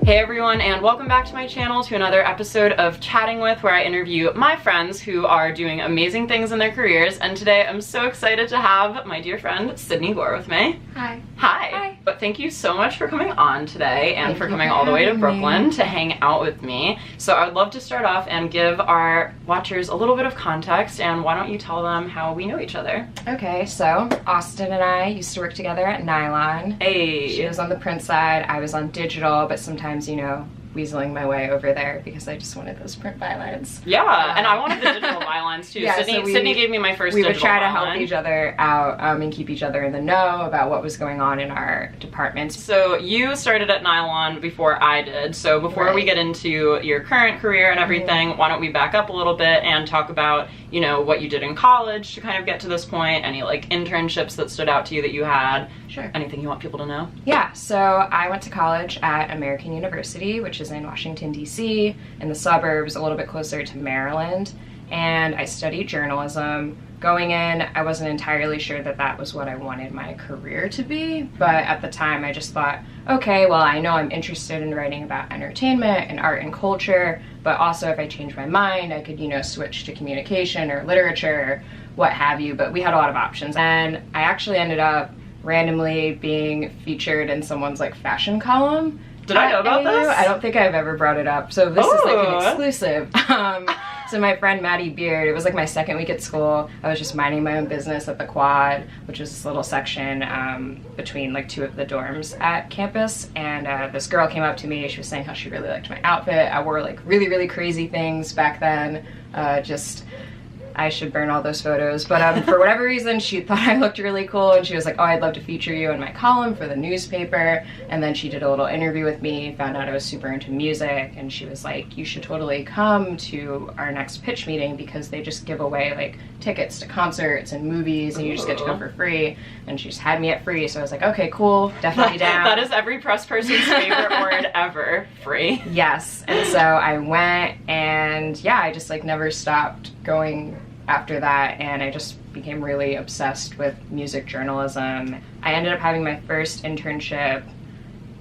Hey everyone, and welcome back to my channel to another episode of Chatting With, where I interview my friends who are doing amazing things in their careers. And today I'm so excited to have my dear friend Sydney GORE with me. Hi. Hi. Hi. But thank you so much for coming on today and for coming all the way to Brooklyn to hang out with me. So I would love to start off and give our watchers a little bit of context, and why don't you tell them how we know each other? Okay, so Austen and I used to work together at Nylon. Hey. She was on the print side, I was on digital, but sometimes, you know, weaseling my way over there because I just wanted those print bylines. Yeah, and I wanted the digital bylines too. Yeah, Sydney gave me my first digital We would try to byline. help each other out and keep each other in the know about what was going on in our departments. So you started at Nylon before I did. So before we get into your current career and everything, why don't we back up a little bit and talk about, you know, what you did in college to kind of get to this point, any like internships that stood out to you that you had. Sure. Anything you want people to know? Yeah, so I went to college at American University, which is in Washington, D.C., in the suburbs, a little bit closer to Maryland, and I studied journalism. Going in, I wasn't entirely sure that that was what I wanted my career to be, but at the time I just thought, okay, well, I know I'm interested in writing about entertainment and art and culture, but also if I change my mind, I could, you know, switch to communication or literature or what have you, but we had a lot of options. And I actually ended up randomly being featured in someone's like fashion column. Did I know about this? I don't think I've ever brought it up, so this is like an exclusive. So my friend Maddie Beard, it was like my second week at school. I was just minding my own business at the Quad, which is this little section between like two of the dorms at campus, and this girl came up to me. She was saying how she really liked my outfit. I wore like really crazy things back then. I should burn all those photos, but for whatever reason she thought I looked really cool, and she was like, oh, I'd love to feature you in my column for the newspaper. And then she did a little interview with me, found out I was super into music, and she was like, you should totally come to our next pitch meeting because they just give away like tickets to concerts and movies and you just get to go for free. And she just had me at free, so I was like, okay, cool, definitely down. That is every press person's favorite word ever, free. Yes, and so I went, and yeah, I just like never stopped going after that, and I just became really obsessed with music journalism. I ended up having my first internship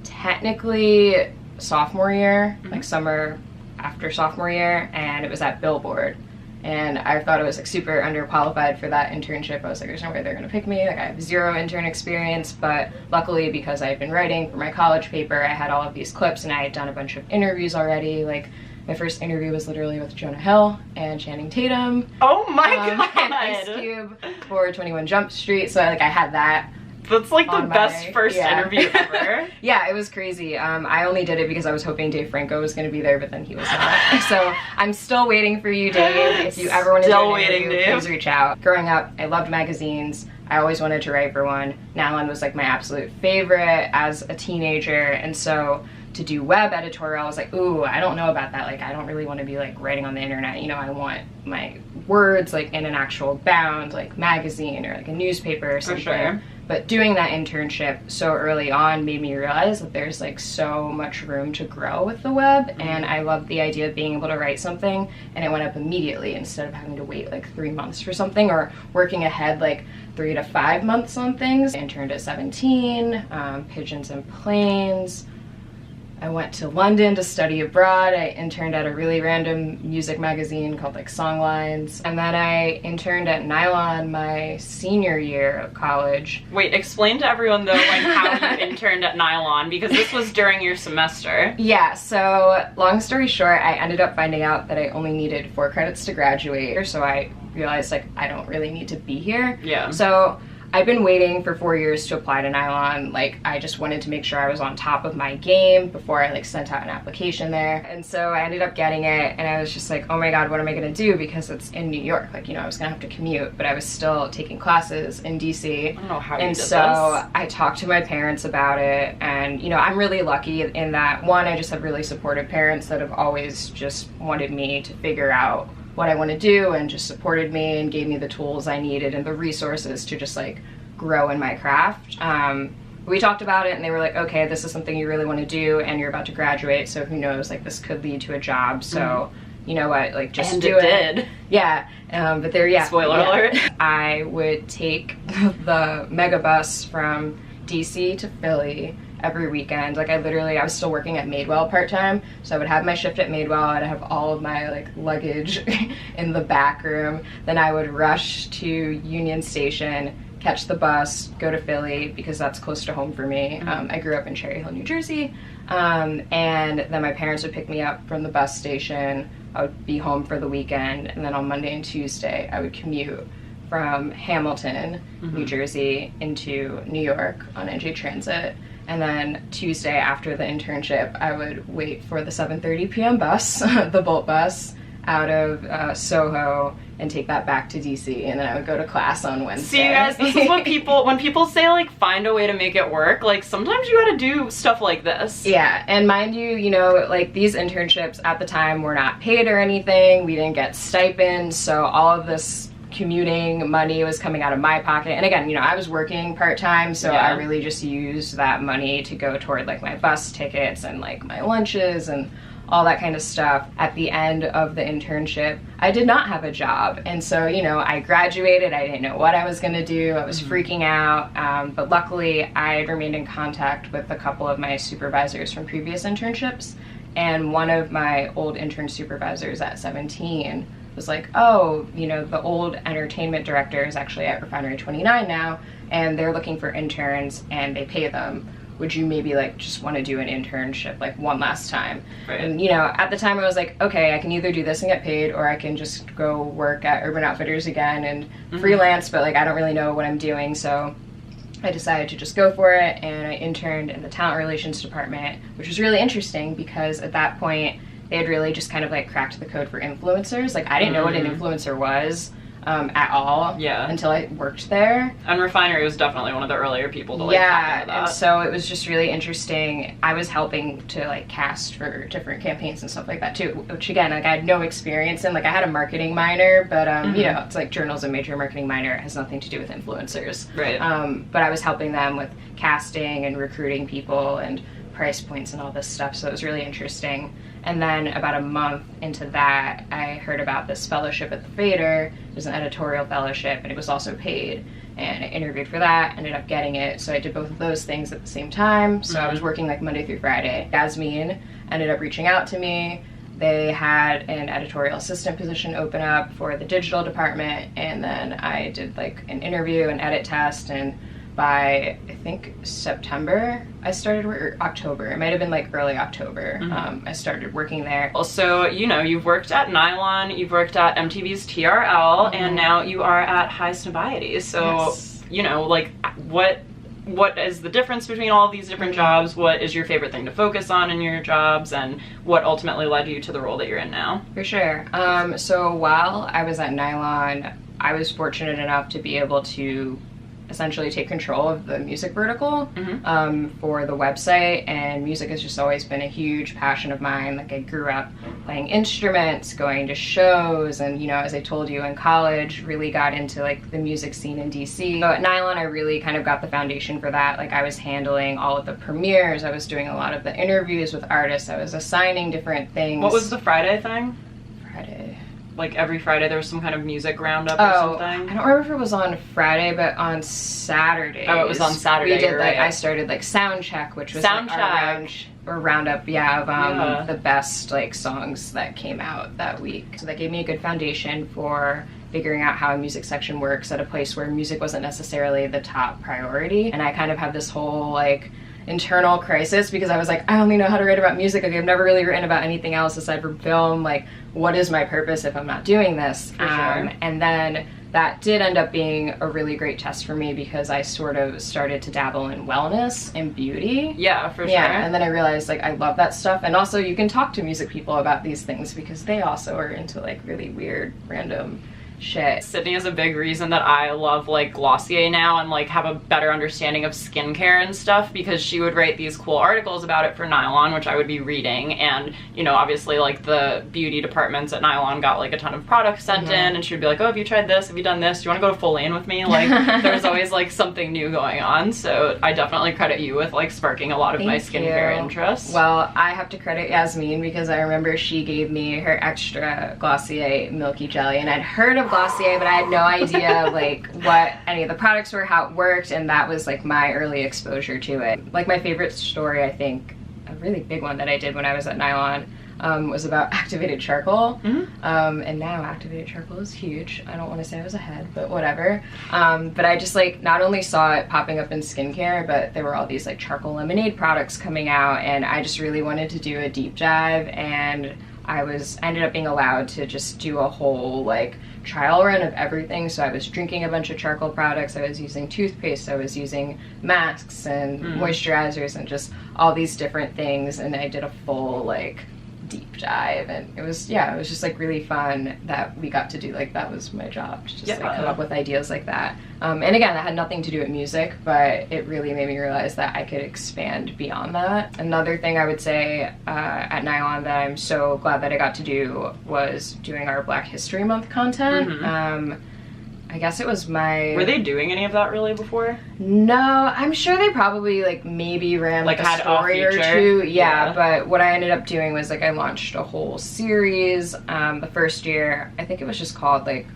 technically sophomore year, like summer after sophomore year, and it was at Billboard. And I thought I was like super underqualified for that internship. I was like, there's no way they're gonna pick me. Like I have zero intern experience, but luckily because I had been writing for my college paper, I had all of these clips and I had done a bunch of interviews already. Like my first interview was literally with Jonah Hill and Channing Tatum. Oh my god! And Ice Cube for 21 Jump Street. So I had that. That's like the best first interview ever. Yeah, it was crazy. I only did it because I was hoping Dave Franco was going to be there, but then he was not. So I'm still waiting for you, Dave. If you ever want to do an interview, please reach out. Growing up, I loved magazines. I always wanted to write for one. Nylon was like my absolute favorite as a teenager, and so to do web editorial, I was like, ooh, I don't know about that. Like, I don't really want to be like writing on the internet. You know, I want my words like in an actual bound, like magazine or like a newspaper or something. For sure. But doing that internship so early on made me realize that there's like so much room to grow with the web, and I loved the idea of being able to write something and it went up immediately instead of having to wait like 3 months for something or working ahead like 3 to 5 months on things. I interned at 17, Pigeons and Planes. I went to London to study abroad. I interned at a really random music magazine called like Songlines. And then I interned at Nylon my senior year of college. Wait, explain to everyone though like how you interned at Nylon, because this was during your semester. Yeah, so long story short, I ended up finding out that I only needed 4 credits to graduate. So I realized like I don't really need to be here. Yeah. So I've been waiting for 4 years to apply to Nylon. Like, I just wanted to make sure I was on top of my game before I like sent out an application there. And so I ended up getting it, and I was just like, oh my god, what am I gonna do? Because it's in New York. Like, you know, I was gonna have to commute, but I was still taking classes in DC. I don't know how you did this. And so I talked to my parents about it, and you know, I'm really lucky in that, one, I just have really supportive parents that have always just wanted me to figure out what I want to do and just supported me and gave me the tools I needed and the resources to just like grow in my craft. We talked about it and they were like, okay, this is something you really want to do and you're about to graduate, so who knows, like this could lead to a job, so you know what, like just do it. And it did. Yeah, but there, yeah. Spoiler alert. I would take the mega bus from DC to Philly every weekend. Like I was still working at Madewell part-time, so I would have my shift at Madewell, I'd have all of my like luggage in the back room, then I would rush to Union Station, catch the bus, go to Philly because that's close to home for me. I grew up in Cherry Hill, New Jersey, and then my parents would pick me up from the bus station. I would be home for the weekend, and then on Monday and Tuesday I would commute from Hamilton, New Jersey into New York on NJ Transit. And then Tuesday after the internship, I would wait for the 7:30 p.m. bus, the Bolt bus, out of Soho, and take that back to DC, and then I would go to class on Wednesday. See, you guys, this is what when people say like find a way to make it work, like sometimes you gotta do stuff like this. Yeah, and mind you, you know, like these internships at the time were not paid or anything. We didn't get stipends, so all of this commuting money was coming out of my pocket. And again, you know, I was working part-time, so I really just used that money to go toward like my bus tickets and like my lunches and all that kind of stuff. At the end of the internship, I did not have a job. And so, you know, I graduated, I didn't know what I was gonna do, I was freaking out, but luckily I had remained in contact with a couple of my supervisors from previous internships, and one of my old intern supervisors at 17 was like, oh, you know, the old entertainment director is actually at Refinery 29 now, and they're looking for interns and they pay them. Would you maybe like just want to do an internship like one last time? Right. And you know, at the time I was like, okay, I can either do this and get paid, or I can just go work at Urban Outfitters again and freelance, but like I don't really know what I'm doing. So I decided to just go for it, and I interned in the talent relations department, which was really interesting because at that point they had really just kind of like cracked the code for influencers. Like I didn't know what an influencer was at all until I worked there. And Refinery was definitely one of the earlier people to like tap into that. And so it was just really interesting. I was helping to like cast for different campaigns and stuff like that too, which again, like I had no experience in. Like I had a marketing minor, but you know, it's like journalism major, marketing minor. It has nothing to do with influencers. Right. But I was helping them with casting and recruiting people and price points and all this stuff, so it was really interesting. And then about a month into that, I heard about this fellowship at the Fader. It was an editorial fellowship, and it was also paid. And I interviewed for that, ended up getting it. So I did both of those things at the same time. So I was working like Monday through Friday. Yasmin ended up reaching out to me. They had an editorial assistant position open up for the digital department, and then I did like an interview, an edit test, and by I think September I started or October, it might have been like early October, I started working there. Also, you know, you've worked at Nylon, you've worked at MTV's TRL, and now you are at highsnobiety. So you know, like what is the difference between all of these different jobs? What is your favorite thing to focus on in your jobs, and what ultimately led you to the role that you're in now? For sure. So while I was at Nylon, I was fortunate enough to be able to essentially take control of the music vertical for the website, and music has just always been a huge passion of mine. Like I grew up playing instruments, going to shows, and you know, as I told you, in college really got into like the music scene in DC. So at Nylon I really kind of got the foundation for that. Like I was handling all of the premieres, I was doing a lot of the interviews with artists, I was assigning different things. What was the Friday thing? Friday. Like every Friday there was some kind of music roundup or something? I don't remember if it was on Friday, but on Saturdays. Oh, it was on Saturday. We did right. I started like sound check, which was like our roundup, of the best like songs that came out that week. So that gave me a good foundation for figuring out how a music section works at a place where music wasn't necessarily the top priority. And I kind of had this whole like internal crisis because I was like, I only know how to write about music. Like I've never really written about anything else aside from film. Like, what is my purpose if I'm not doing this? For sure. And then that did end up being a really great test for me because I sort of started to dabble in wellness and beauty. Yeah, for sure. Yeah, and then I realized like I love that stuff, and also you can talk to music people about these things because they also are into like really weird, random shit. Sydney is a big reason that I love like Glossier now and like have a better understanding of skincare and stuff, because she would write these cool articles about it for Nylon, which I would be reading, and you know, obviously like the beauty departments at Nylon got like a ton of products sent in, and she would be like, oh, have you tried this? Have you done this? Do you want to go to Full Lane with me? Like there's always like something new going on, so I definitely credit you with like sparking a lot of my skincare interests. Well, I have to credit Yasmin because I remember she gave me her extra Glossier Milky Jelly, and I'd heard of Glossier, but I had no idea like what any of the products were, how it worked, and that was like my early exposure to it. Like my favorite story, I think, a really big one that I did when I was at Nylon, was about activated charcoal. And now activated charcoal is huge. I don't want to say I was ahead, but whatever. But I just like not only saw it popping up in skincare, but there were all these like charcoal lemonade products coming out, and I just really wanted to do a deep dive, and I ended up being allowed to just do a whole like trial run of everything. So I was drinking a bunch of charcoal products, I was using toothpaste, I was using masks and moisturizers and just all these different things, and I did a full like deep dive, and it was just like really fun that we got to do, like that was my job, to just like come up with ideas like that. And again, that had nothing to do with music, but it really made me realize that I could expand beyond that. Another thing I would say at Nylon that I'm so glad that I got to do was doing our Black History Month content. I guess it was my... Were they doing any of that really before? No, I'm sure they probably like maybe ran like a story or two. Yeah, but what I ended up doing was like I launched a whole series. The first year, I think it was just called like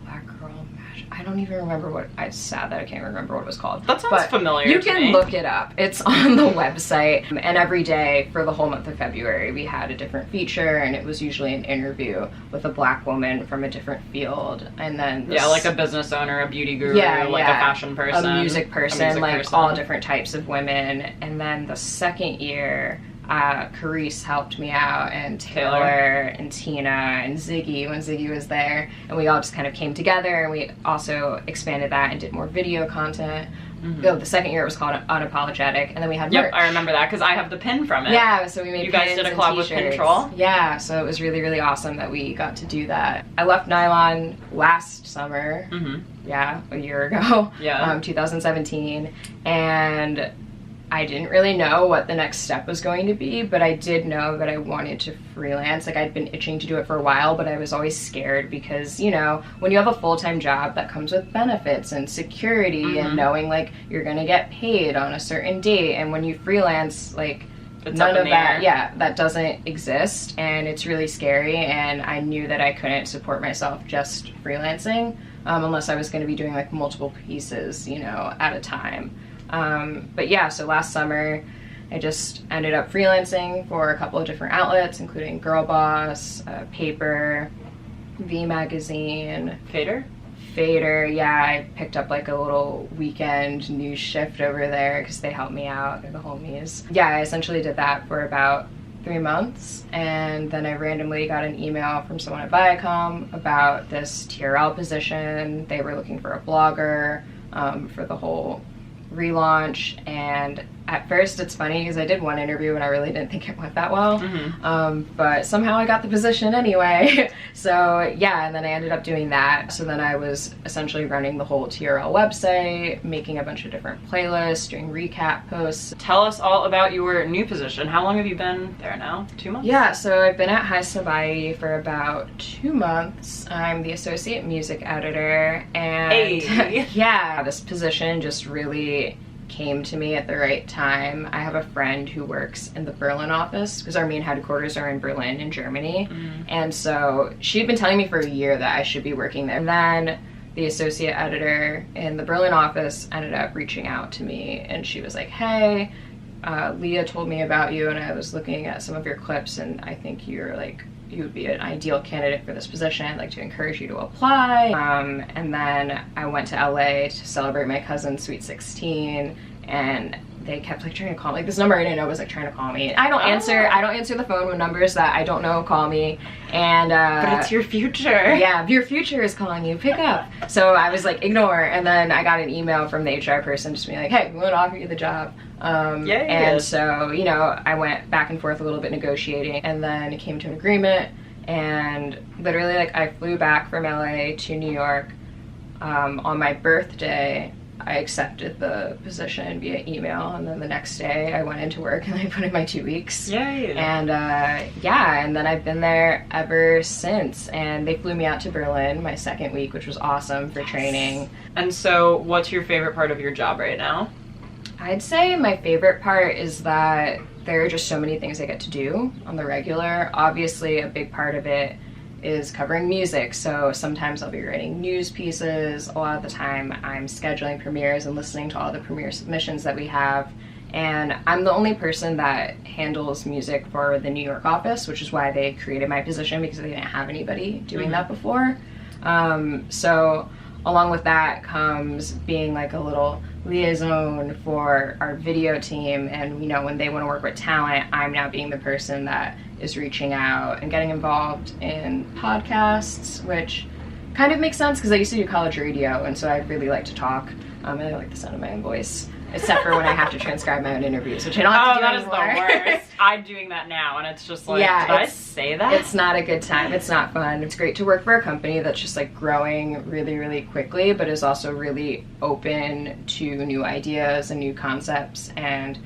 Black Girl Magic. I don't even remember what... It's sad that I can't remember what it was called. That sounds familiar You to can me. look it up. It's on the website. And every day for the whole month of February, we had a different feature, and it was usually an interview with a Black woman from a different field. And then like a business owner, a beauty guru, like a fashion person, a music person, all different types of women. And then the second year, Carice helped me out, and Taylor and Tina and Ziggy when Ziggy was there, and we all just kind of came together, and we also expanded that and did more video content. The second year it was called Unapologetic, and then we had merch. Yep, I remember that because I have the pin from it. Yeah, so we made You guys did a collab with Pintroll? Yeah, so it was really, really awesome that we got to do that. I left Nylon last summer, a year ago, 2017, and I didn't really know what the next step was going to be, but I did know that I wanted to freelance. Like I'd been itching to do it for a while, but I was always scared because, you know, when you have a full-time job that comes with benefits and security and knowing like you're gonna get paid on a certain date, and when you freelance, like it's none of that, that doesn't exist, and it's really scary, and I knew that I couldn't support myself just freelancing unless I was gonna be doing like multiple pieces, you know, at a time. But yeah, so last summer I just ended up freelancing for a couple of different outlets, including Girl Boss, Paper, V Magazine. Fader, yeah, I picked up like a little weekend news shift over there because they helped me out, they're the homies. Yeah, I essentially did that for about 3 months, and then I randomly got an email from someone at Viacom about this TRL position. They were looking for a blogger for the whole relaunch, and at first it's funny because I did one interview and I really didn't think it went that well, but somehow I got the position anyway. So yeah, and then I ended up doing that. So then I was essentially running the whole TRL website, making a bunch of different playlists, doing recap posts. Tell us all about your new position. How long have you been there now? 2 months? Yeah, so I've been at Highsnobiety for about 2 months. I'm the associate music editor, and yeah, this position just really came to me at the right time. I have a friend who works in the Berlin office because our main headquarters are in Berlin in Germany, and so she'd been telling me for a year that I should be working there. And then the associate editor in the Berlin office ended up reaching out to me, and she was like, hey, Leah told me about you, and I was looking at some of your clips, and I think you would be an ideal candidate for this position. I'd like to encourage you to apply. And then I went to LA to celebrate my cousin's sweet 16, and they kept like trying to call me. Like this number I didn't know was like trying to call me. I don't answer the phone when numbers that I don't know call me. And but it's your future. Yeah, your future is calling you, pick up. So I was like, ignore. And then I got an email from the HR person just being like, hey, we want to offer you the job. And so, you know, I went back and forth a little bit negotiating, and then it came to an agreement, and literally like I flew back from LA to New York on my birthday. I accepted the position via email, and then the next day I went into work and I put in my 2 weeks. Yay. And yeah, and then I've been there ever since, and they flew me out to Berlin my second week, which was awesome for training. And so what's your favorite part of your job right now? I'd say my favorite part is that there are just so many things I get to do on the regular. Obviously, a big part of it is covering music. So sometimes I'll be writing news pieces. A lot of the time I'm scheduling premieres and listening to all the premiere submissions that we have. And I'm the only person that handles music for the New York office, which is why they created my position, because they didn't have anybody doing that before. So along with that comes being like a little liaison for our video team, and you know, when they want to work with talent, I'm now being the person that is reaching out and getting involved in podcasts, which kind of makes sense because I used to do college radio, and so I really like to talk. I like the sound of my own voice, except for when I have to transcribe my own interviews, which I don't have to do anymore. Oh, that is the worst. I'm doing that now, and it's just like, yeah, did I say that? It's not a good time. It's not fun. It's great to work for a company that's just like growing really, really quickly, but is also really open to new ideas and new concepts. And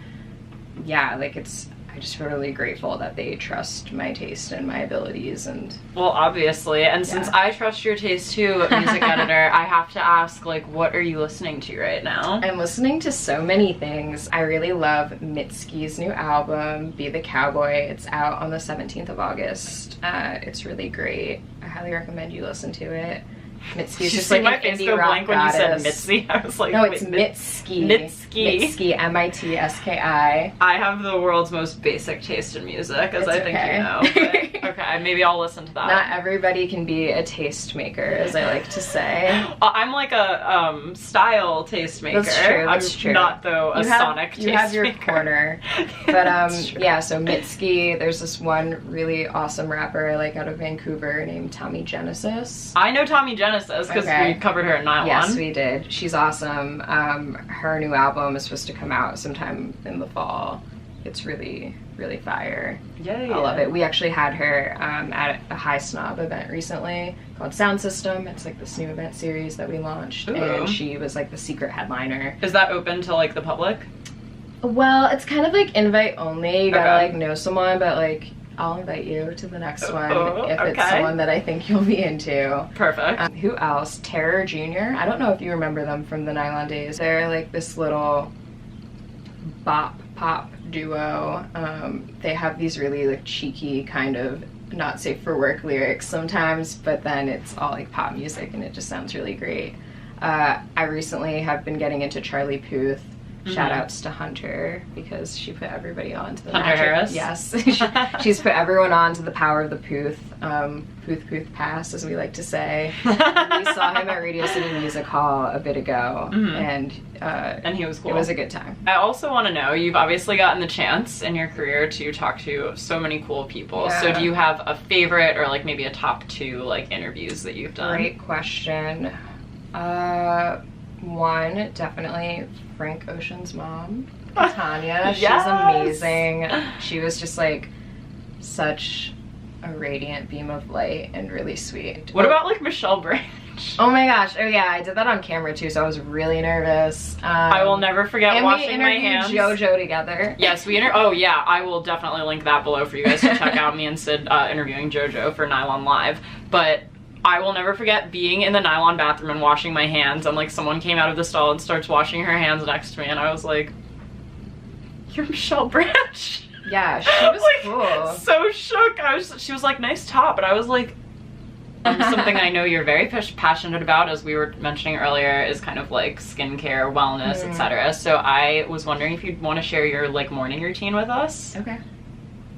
yeah, like I just feel really grateful that they trust my taste and my abilities. And well, obviously, and since I trust your taste too, music editor, I have to ask, like, what are you listening to right now? I'm listening to so many things. I really love Mitski's new album, Be the Cowboy. It's out on the 17th of August. It's really great. I highly recommend you listen to it. Mitski's just like an indie rock blank when you said Mitzi. I was like, no, it's Mitski. Mitski, M-I-T-S-K-I. I have the world's most basic taste in music, as I think you know. But, okay, maybe I'll listen to that. Not everybody can be a taste maker, as I like to say. I'm like a style taste maker. That's true. That's true. Not though a sonic taste maker. You have your corner. But yeah, so Mitski, there's this one really awesome rapper I like out of Vancouver named Tommy Genesis. I know Tommy Genesis because we covered her at Nylon. Yes, we did. She's awesome. Her new album is supposed to come out sometime in the fall. It's really, really fire. Yay. I love it. We actually had her at a High Snob event recently called Sound System. It's like this new event series that we launched. Ooh. And she was like the secret headliner. Is that open to like the public? Well, it's kind of like invite only. You gotta like know someone, but like I'll invite you to the next one if it's someone that I think you'll be into. Perfect. Who else? Terror Jr. I don't know if you remember them from the Nylon days. They're like this little bop pop duo. They have these really like cheeky kind of not safe for work lyrics sometimes, but then it's all like pop music and it just sounds really great. I recently have been getting into Charlie Puth. Shout outs to Hunter, because she put everybody on to the Hunter Harris? Yes. She's put everyone on to the power of the Puth. Puth Pass, as we like to say. We saw him at Radio City Music Hall a bit ago, and he was cool. It was a good time. I also want to know, you've obviously gotten the chance in your career to talk to so many cool people. Yeah. So do you have a favorite or like maybe a top 2 like interviews that you've done? Great question. One, definitely Frank Ocean's mom, Tanya. She's amazing. She was just like such a radiant beam of light and really sweet. What about like Michelle Branch? Oh my gosh. Oh yeah, I did that on camera too, so I was really nervous. I will never forget washing my hands. We interviewed JoJo together. Yes, oh yeah, I will definitely link that below for you guys to check out me and Sid interviewing JoJo for Nylon Live. But I will never forget being in the Nylon bathroom and washing my hands, and like someone came out of the stall and starts washing her hands next to me, and I was like, "You're Michelle Branch." Yeah, she was like, cool. So shook. She was like, "Nice top," but I was like, something I know you're very passionate about, as we were mentioning earlier, is kind of like skincare, wellness, etc. So I was wondering if you'd want to share your like morning routine with us. Okay.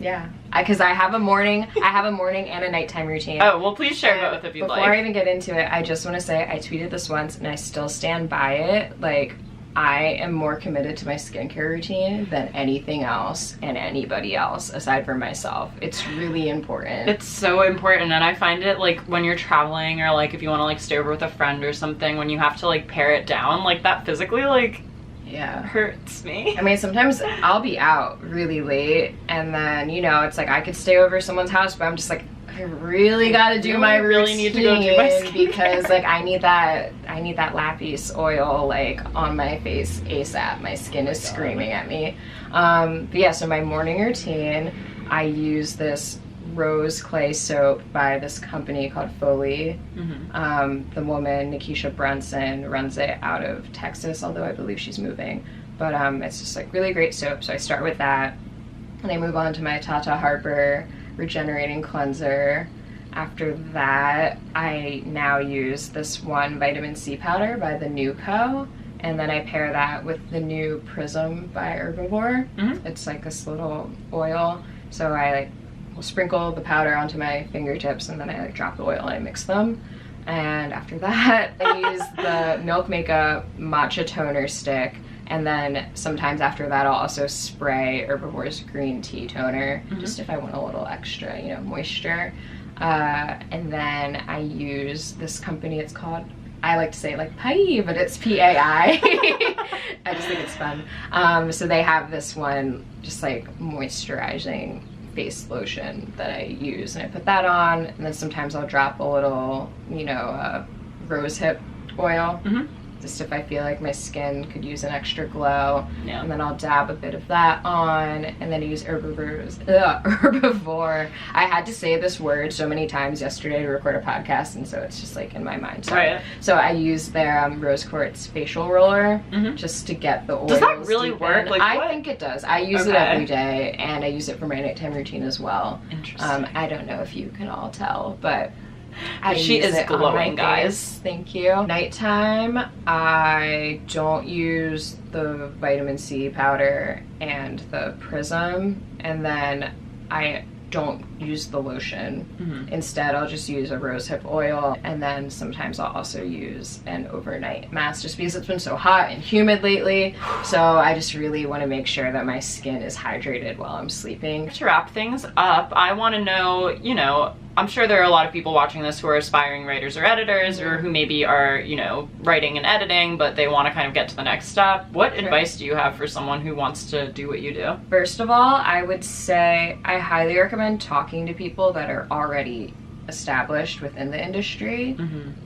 Yeah, because I have a morning and a nighttime routine. Oh, well, please share both if you'd like. Before I even get into it, I just want to say I tweeted this once and I still stand by it. Like, I am more committed to my skincare routine than anything else and anybody else aside from myself. It's really important. It's so important, and I find it like when you're traveling or like if you want to like stay over with a friend or something, when you have to like pare it down, like that physically like hurts me. I mean, sometimes I'll be out really late and then, you know, it's like I could stay over someone's house, but I'm just like, I really gotta do my routine. Really need to go do my skincare. Because like I need that lapis oil like on my face ASAP. My skin is screaming at me. But yeah, so my morning routine, I use this rose clay soap by this company called Foley. The woman, Nikisha Brunson, runs it out of Texas, although I believe she's moving. But it's just like really great soap. So I start with that and I move on to my Tata Harper regenerating cleanser. After that, I now use this one vitamin C powder by the NewCo, and then I pair that with the new Prism by Herbivore. It's like this little oil, so I like will sprinkle the powder onto my fingertips, and then I like drop the oil and I mix them. And after that, I use the Milk Makeup Matcha Toner Stick, and then sometimes after that I'll also spray Herbivore's green tea toner, just if I want a little extra, you know, moisture. And then I use this company, it's called, I like to say like Pai, but it's P-A-I. I just think it's fun. So they have this one, just like moisturizing face lotion that I use, and I put that on, and then sometimes I'll drop a little, you know, rose hip oil, just if I feel like my skin could use an extra glow. And then I'll dab a bit of that on, and then use Herbivore. I had to say this word so many times yesterday to record a podcast, and so it's just like in my mind. So I use their rose quartz facial roller just to get the oils. Does that really work? Like, I think it does. I use it every day, and I use it for my nighttime routine as well. Interesting. I don't know if you can all tell, but she is glowing, guys. Thank you. Nighttime, I don't use the vitamin C powder and the Prism, and then I don't use the lotion. Instead, I'll just use a rosehip oil, and then sometimes I'll also use an overnight mask just because it's been so hot and humid lately. So I just really want to make sure that my skin is hydrated while I'm sleeping. To wrap things up, I want to know, you know, I'm sure there are a lot of people watching this who are aspiring writers or editors, or who maybe are, you know, writing and editing, but they want to kind of get to the next step. What advice do you have for someone who wants to do what you do? First of all, I would say I highly recommend talking to people that are already established within the industry.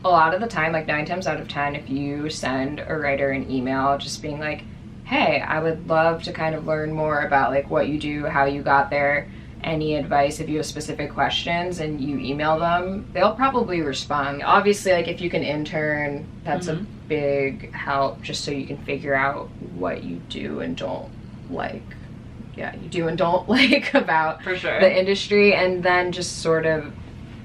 A lot of the time, like 9 times out of 10, if you send a writer an email just being like, hey, I would love to kind of learn more about like what you do, how you got there, any advice, if you have specific questions, and you email them, they'll probably respond. Obviously, like if you can intern, that's a big help, just so you can figure out what you do and don't like. Yeah, you do and don't like about the industry, and then just sort of,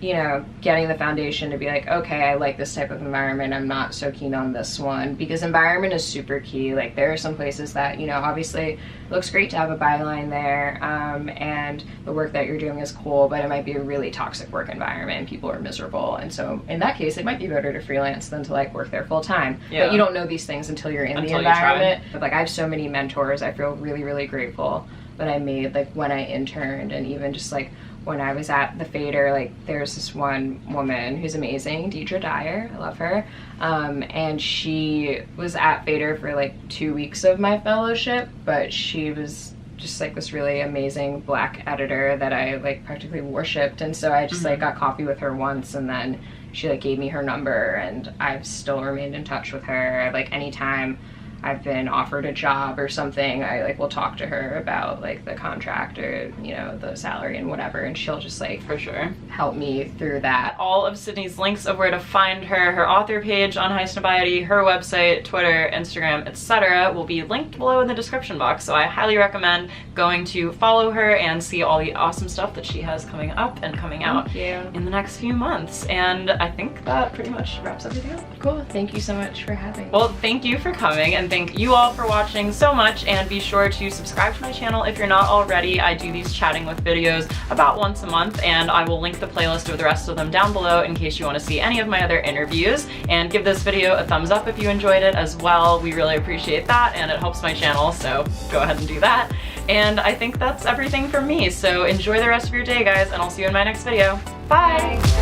you know, getting the foundation to be like, okay, I like this type of environment, I'm not so keen on this one, because environment is super key. Like there are some places that, you know, obviously it looks great to have a byline there, and the work that you're doing is cool, but it might be a really toxic work environment and people are miserable, and so in that case it might be better to freelance than to like work there full time. But you don't know these things until you're in the environment. But like I have so many mentors, I feel really, really grateful that I made like when I interned, and even just like when I was at the Fader, like there's this one woman who's amazing, Deidre Dyer, I love her, and she was at Fader for like 2 weeks of my fellowship, but she was just like this really amazing Black editor that I like practically worshipped, and so I just like got coffee with her once, and then she like gave me her number, and I've still remained in touch with her. Like anytime I've been offered a job or something, I like will talk to her about like the contract or, you know, the salary and whatever, and she'll just like help me through that. All of Sydney's links of where to find her, her author page on highsnobiety, her website, Twitter, Instagram, etc. will be linked below in the description box, so I highly recommend going to follow her and see all the awesome stuff that she has coming up and coming out in the next few months. And I think that pretty much wraps everything up. Cool, thank you so much for having me. Well, thank you for coming, and thank you all for watching so much, and be sure to subscribe to my channel if you're not already. I do these chatting with videos about once a month, and I will link the playlist of the rest of them down below in case you want to see any of my other interviews. And give this video a thumbs up if you enjoyed it as well. We really appreciate that, and it helps my channel, so go ahead and do that. And I think that's everything from me, so enjoy the rest of your day, guys, and I'll see you in my next video. Bye!